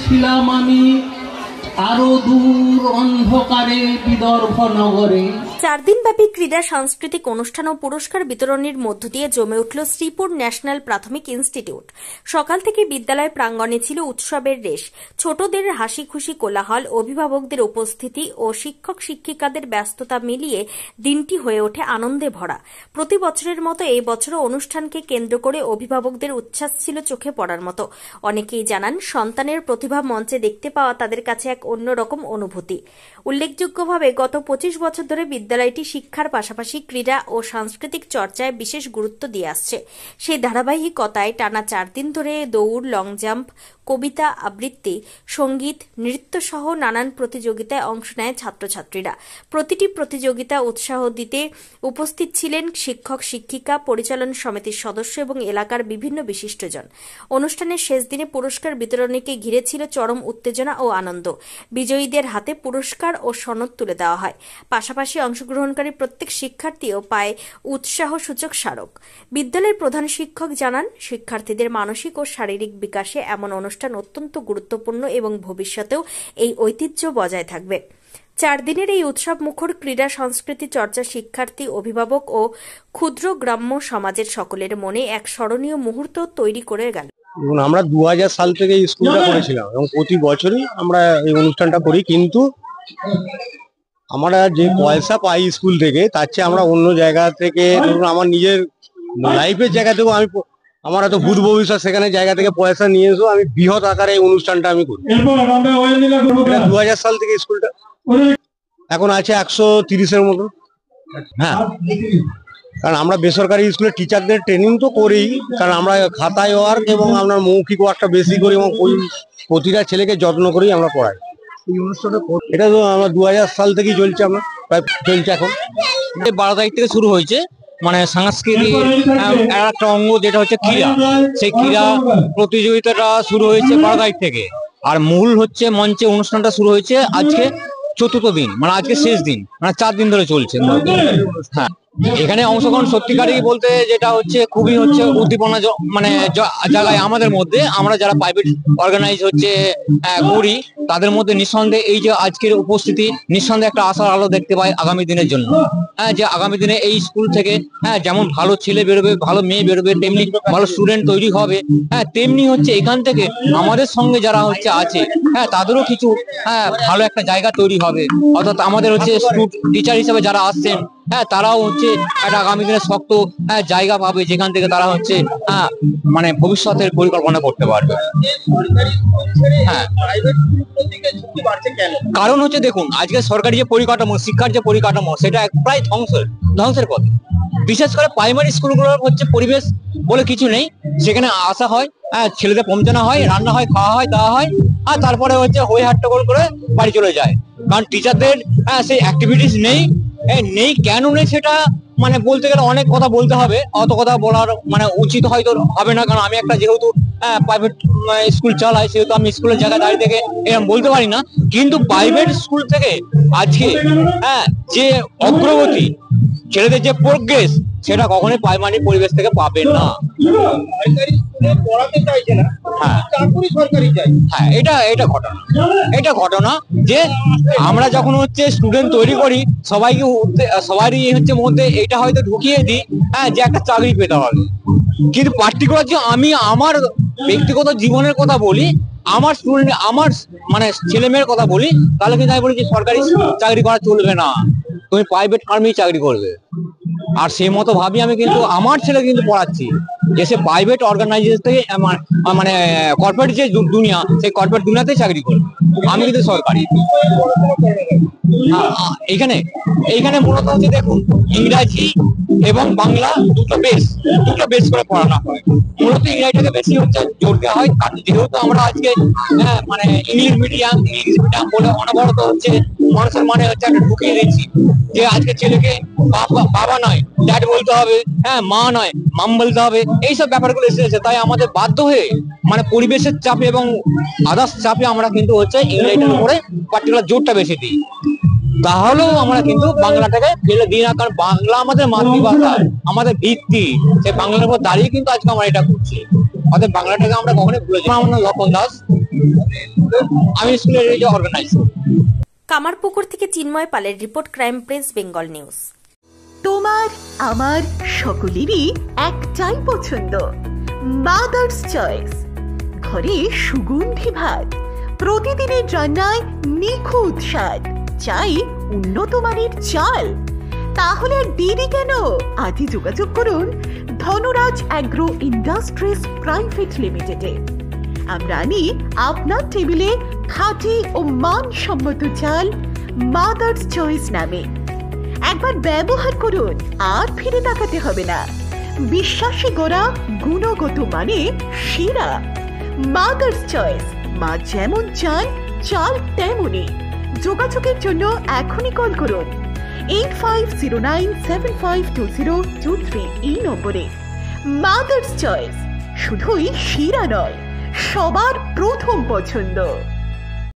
ছিলাম আমি আরো দূর অন্ধকারে বিদর্ভ নগরে। 4 দিনব্যাপী ক্রীড়া সাংস্কৃতিক অনুষ্ঠান ও পুরস্কার বিতরণের মধ্য দিয়ে জমে উঠল শ্রীপুর ন্যাশনাল প্রাথমিক ইনস্টিটিউট। সকাল থেকে বিদ্যালয় প্রাঙ্গণে ছিল উৎসবের রেশ। ছোটদের হাসি খুশি কোলাহল, অভিভাবকদের উপস্থিতি ও শিক্ষক শিক্ষিকাদের ব্যস্ততা মিলিয়ে দিনটি হয়ে ওঠে আনন্দে ভরা। প্রতি বছরের মতো এই বছরও অনুষ্ঠানকে কেন্দ্র করে অভিভাবকদের উচ্ছ্বাস ছিল চোখে পড়ার মতো। অনেকেই জানান, সন্তানের প্রতিভা মঞ্চে দেখতে পাওয়া তাদের কাছে এক অন্যরকম অনুভূতি। উল্লেখযোগ্যভাবে গত 25 বছর ধরে বিদ্যালয়টি শিক্ষার পাশাপাশি ক্রীড়া ও সাংস্কৃতিক চর্চায় বিশেষ গুরুত্ব দিয়ে আসছে। সেই ধারাবাহিকতায় টানা 4 দিন ধরে দৌড়, লং জাম্প, কবিতা আবৃত্তি, সঙ্গীত, নৃত্য সহ নানান প্রতিযোগিতায় অংশ নেয় ছাত্রছাত্রীরা। প্রতিটি প্রতিযোগিতা উৎসাহ দিতে উপস্থিত ছিলেন শিক্ষক শিক্ষিকা, পরিচালন সমিতির সদস্য এবং এলাকার বিভিন্ন বিশিষ্টজন। অনুষ্ঠানের শেষ দিনে পুরস্কার বিতরণীকে ঘিরে ছিল চরম উত্তেজনা ও আনন্দ। বিজয়ীদের হাতে পুরস্কার ও সনদ তুলে দেওয়া হয়। পাশাপাশি অংশগ্রহণকারী প্রত্যেক শিক্ষার্থীও পায় উৎসাহসূচক স্মারক। বিদ্যালয়ের প্রধান শিক্ষক জানান, শিক্ষার্থীদের মানসিক ও শারীরিক বিকাশে এমন অনুষ্ঠান অত্যন্ত গুরুত্বপূর্ণ এবং ভবিষ্যতেও এই ঐতিহ্য বজায় থাকবে। 4 দিনের এই উৎসব মুখর ক্রীড়া সংস্কৃতি চর্চা শিক্ষার্থী, অভিভাবক ও ক্ষুদ্র গ্রাম্য সমাজের সকলের মনে এক স্মরণীয় মুহূর্ত তৈরি করে গেল। আমরা 2000 সাল থেকে স্কুলটা করেছিলাম এবং প্রতি বছরই আমরা এই অনুষ্ঠানটা করি, কিন্তু আমরা যে পয়সা পাই স্কুল থেকে তার চেয়ে আমরা অন্য জায়গা থেকে, ধরুন আমার নিজের লাইফের জায়গা থেকেও আমার এত ভূত ভবিষ্যৎ সেখানে জায়গা থেকে পয়সা নিয়ে এসেও আমি বৃহৎ আকারে এই অনুষ্ঠানটা আমি করি। 2000 সাল থেকে স্কুলটা এখন আছে 130-এর মতো। হ্যাঁ, কারণ আমরা বেসরকারি স্কুলের টিচারদের ট্রেনিং তো করি, কারণ আমরা খাতায় ওয়ার্ক এবং আমরা মৌখিক ওয়ার্কটা বেশি করি এবং প্রতিটা ছেলেকে যত্ন করেই আমরা পড়াই। এই অনুষ্ঠানটা এটা তো আমরা 2000 সাল থেকেই চলছে, আমরা প্রায় চলছে এখন। 12 তারিখ থেকে শুরু হয়েছে, মানে সাংস্কৃতিক একটা অঙ্গ যেটা হচ্ছে ক্রীড়া। সেই ক্রীড়া প্রতিযোগিতাটা শুরু হয়েছে 12 তারিখ থেকে, আর মূল হচ্ছে মঞ্চে অনুষ্ঠানটা শুরু হয়েছে আজকে 4র্থ দিন, মানে আজকে শেষ দিন, মানে 4 দিন ধরে চলছে। হ্যাঁ, এখানে অংশগ্রহণ সত্যিকারই বলতে যেটা হচ্ছে খুবই হচ্ছে উদ্দীপনা মানে জায়গায় আমাদের মধ্যে, আমরা যারা প্রাইভেট অর্গানাইজ হচ্ছে করি তাদের মধ্যে নিঃসন্দেহে এই যে আজকের উপস্থিতি নিঃসন্দেহে একটা আশার আলো দেখতে পাই আগামী দিনের জন্য। হ্যাঁ, যে আগামী দিনে এই স্কুল থেকে যেমন ভালো ছেলে বেরোবে, ভালো মেয়ে বেরোবে, তেমনি ভালো স্টুডেন্ট তৈরি হবে। হ্যাঁ, তেমনি হচ্ছে এখান থেকে আমাদের সঙ্গে যারা হচ্ছে আছে, তাদেরও কিছু ভালো একটা জায়গা তৈরি হবে। অর্থাৎ আমাদের হচ্ছে টিচার হিসেবে যারা আসছেন, তারাও হচ্ছে একটা আগামী দিনে শক্ত জায়গা পাবে, যেখান থেকে তারা হচ্ছে মানে ভবিষ্যতের পরিকল্পনা করতে পারবে। কারণ হচ্ছে দেখুন, আজকে সরকারি যে পরিকাঠামো, শিক্ষার যে পরিকাঠামো, সেটা প্রায় ধ্বংসের পথে। বিশেষ করে প্রাইমারি স্কুলগুলোর হচ্ছে পরিবেশ বলে কিছু নেই। সেখানে আসা হয়, ছেলেদের পৌঁছানো হয়, রান্না হয়, খাওয়া হয়, দাওয়া হয়, আর তারপরে হচ্ছে হই হাট্টগোল করে বাড়ি চলে যায়। কারণ টিচারদের সেই অ্যাক্টিভিটিস নেই। কেন নেই সেটা মানে বলতে গেলে অনেক কথা বলতে হবে, অত কথা বলার মানে উচিত হয়তো হবে না। কারণ আমি একটা যেহেতু প্রাইভেট স্কুল চালাই, সেহেতু আমি স্কুলের জায়গায় দাঁড়িয়ে থেকে এরকম বলতে পারি না। কিন্তু প্রাইভেট স্কুল থেকে আজকে যে অগ্রগতি, ছেলেদের যে প্রোগ্রেস, সেটা কখনোই প্রাইমারি পরিবেশ থেকে পাবে না। এটা ঘটনা যে আমরা যখন হচ্ছে স্টুডেন্ট তৈরি করি, সবারই হচ্ছে মধ্যে এটা হয়তো ঢুকিয়ে দিই যে একটা চাকরি পেতে হবে। কিন্তু পার্টিকুলার যে আমি আমার ব্যক্তিগত জীবনের কথা বলি, আমার স্টুডেন্ট, আমার মানে ছেলে মেয়ের কথা বলি, তাহলে কিন্তু আমি বলি যে সরকারি চাকরি করা চলবে না, তুমি প্রাইভেট ফার্মেই চাকরি করবে। আর সেই মতো ভাবি আমি কিন্তু আমার ছেলে কিন্তু পড়াচ্ছি যে সে প্রাইভেট অর্গানাইজেশন থেকে মানে কর্পোরেট যে দুনিয়া, সেই কর্পোরেট দুনিয়াতেই চাকরি করবে। আমি কিন্তু সরকারি। এইখানে মূলত হচ্ছে দেখুন, ইংরাজি এবং বাংলা দুটো বেশ করে পড়ানো হয়। মূলত ইংরাজিটাকে বেশি হচ্ছে জোর দেওয়া হয়, কারণ যেহেতু আমরা আজকে মানে ইংলিশ মিডিয়াম বলে অনবরত হচ্ছে মানুষের মানে হচ্ছে একটা ঢুকিয়ে দিচ্ছি যে আজকে ছেলেকে বাবা নয় ড্যাড বলতে হবে, মা নয় মাম বলতে হবে। এইসব ব্যাপারগুলো এসেছে, তাই আমাদের বাধ্য হয়ে মানে পরিবেশের চাপে এবং আদার্স চাপে আমরা কিন্তু হচ্ছে ইংরেজিটার উপরে পার্টিকুলার জোরটা বেশি দিই। তাহলেও আমরা কিন্তু বাংলাটাকে ফেলে দিই না, কারণ বাংলা আমাদের মাতৃভাষা, আমাদের ভিত্তি। সেই বাংলার উপর দাঁড়িয়ে কিন্তু আজকে আমরা এটা করছি। অর্থাৎ বাংলাটাকে আমরা কখনোই ভুলে যাই। আমার নাম লক্ষণ দাস, আমি স্কুলের এই যে অর্গানাইজ। কামারপুকুর থেকে চিন্ময় পালের report, crime press Bengal news. তোমার আমার সকলেরই একটাই পছন্দ, মাদার্স চয়েস। ঘরে সুগন্ধি ভাত, প্রতিদিনের রান্নায় নিখুঁত স্বাদ, চাই উন্নত মানের চাল। তাহলে আর দেরি কেন? আজই যোগাযোগ করুন ধনরাজ অ্যাগ্রো ইন্ডাস্ট্রিজ প্রাইভেট লিমিটেডে। আমরা আনি আপনার টেবিলে খাঁটি ও মানসম্মত চাল মাদার্স চয়েস নামে। একবার ব্যবহার করুন, আর ফিরে তাকাতে হবে না। বিশ্বাসী গোড়া, গুণগত মানে সেরা। মাদার্স চয়েস, মা যেমন চান চাল তেমনই। যোগাযোগের জন্য এখনই কল করুন 8509752023 এই নম্বরে। মাদার্স চয়েস শুধুই সেরা নয়, সবার প্রথম পছন্দ।